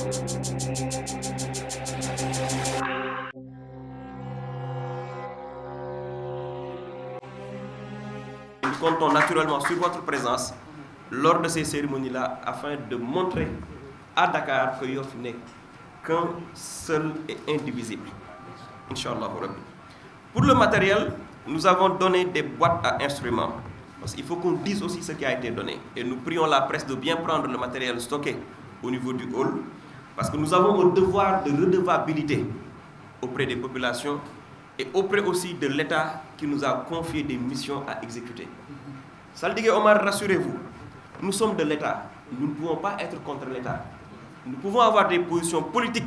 Nous comptons naturellement sur votre présence lors de ces cérémonies-là afin de montrer à Dakar que Yoff n'est qu'un seul et indivisible. Inch'Allah. Pour le matériel, nous avons donné des boîtes à instruments. Parce qu'il faut qu'on dise aussi ce qui a été donné. Et nous prions la presse de bien prendre le matériel stocké au niveau du hall. Parce que nous avons un devoir de redevabilité auprès des populations et auprès aussi de l'État qui nous a confié des missions à exécuter. Saldigue Omar, rassurez-vous, nous sommes de l'État. Nous ne pouvons pas être contre l'État. Nous pouvons avoir des positions politiques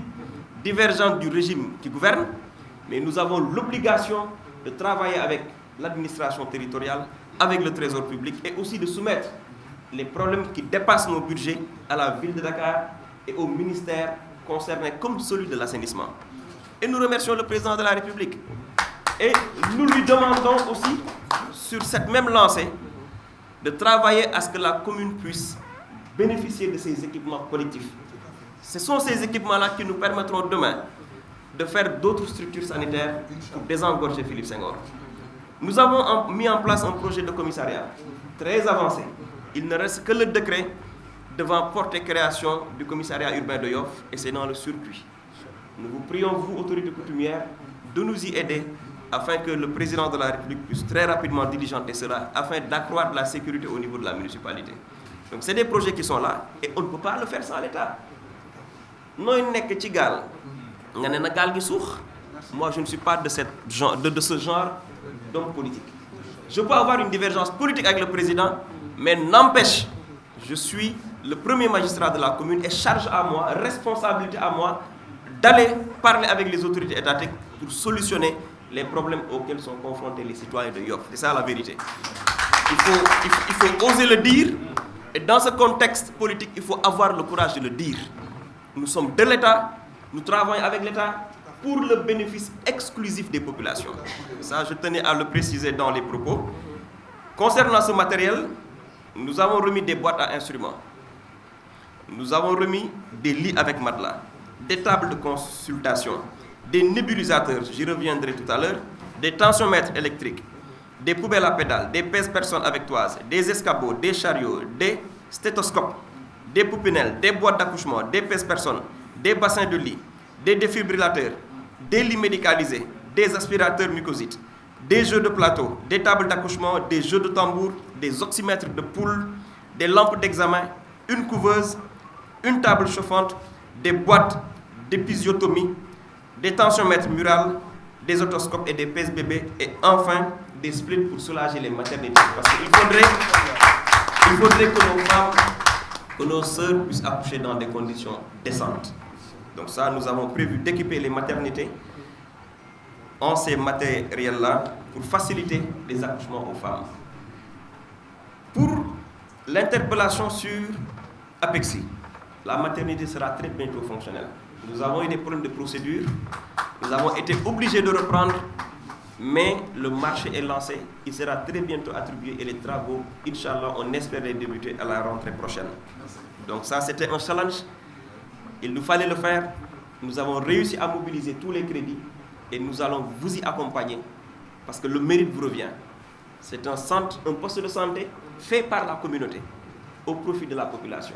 divergentes du régime qui gouverne, mais nous avons l'obligation de travailler avec l'administration territoriale, avec le Trésor public et aussi de soumettre les problèmes qui dépassent nos budgets à la ville de Dakar et au ministère concerné comme celui de l'assainissement. Et nous remercions le président de la République. Et nous lui demandons aussi, sur cette même lancée, de travailler à ce que la commune puisse bénéficier de ces équipements collectifs. Ce sont ces équipements-là qui nous permettront demain de faire d'autres structures sanitaires pour désengorger Philippe Senghor. Nous avons mis en place un projet de commissariat très avancé. Il ne reste que le décret devant porter création du commissariat urbain de Yoff et c'est dans le circuit. Nous vous prions, vous, autorités coutumières, de nous y aider afin que le président de la République puisse très rapidement diligenter cela afin d'accroître la sécurité au niveau de la municipalité. Donc c'est des projets qui sont là et on ne peut pas le faire sans l'État. Moi je ne suis pas de ce genre d'homme politique. Je peux avoir une divergence politique avec le président, mais n'empêche, je suis le premier magistrat de la commune et charge à moi, responsabilité à moi, d'aller parler avec les autorités étatiques pour solutionner les problèmes auxquels sont confrontés les citoyens de Yoff. C'est ça la vérité. Il faut oser le dire, et dans ce contexte politique, il faut avoir le courage de le dire. Nous sommes de l'État, nous travaillons avec l'État pour le bénéfice exclusif des populations. Ça, je tenais à le préciser dans les propos. Concernant ce matériel, nous avons remis des boîtes à instruments. Nous avons remis des lits avec matelas, des tables de consultation, des nébulisateurs, j'y reviendrai tout à l'heure, des tensiomètres électriques, des poubelles à pédales, des pèse-personnes avec toises, des escabeaux, des chariots, des stéthoscopes, des poupinelles, des boîtes d'accouchement, des pèse-personnes, des bassins de lit, des défibrillateurs, des lits médicalisés, des aspirateurs mucosites, des jeux de plateau, des tables d'accouchement, des jeux de tambour, des oxymètres de poules, des lampes d'examen, une couveuse, une table chauffante, des boîtes d'épisiotomie, des tensiomètres murales, des otoscopes et des pèse-bébés, et enfin des splits pour soulager les maternités. Parce qu'il faudrait que nos femmes, que nos sœurs puissent accoucher dans des conditions décentes. Donc ça, nous avons prévu d'équiper les maternités en ces matériels-là pour faciliter les accouchements aux femmes. Pour l'interpellation sur Apexi, la maternité sera très bientôt fonctionnelle. Nous avons eu des problèmes de procédure, nous avons été obligés de reprendre, mais le marché est lancé, il sera très bientôt attribué et les travaux, Inch'Allah, on espère les débuter à la rentrée prochaine. Donc ça, c'était un challenge, il nous fallait le faire, nous avons réussi à mobiliser tous les crédits et nous allons vous y accompagner parce que le mérite vous revient. C'est un centre, un poste de santé fait par la communauté au profit de la population.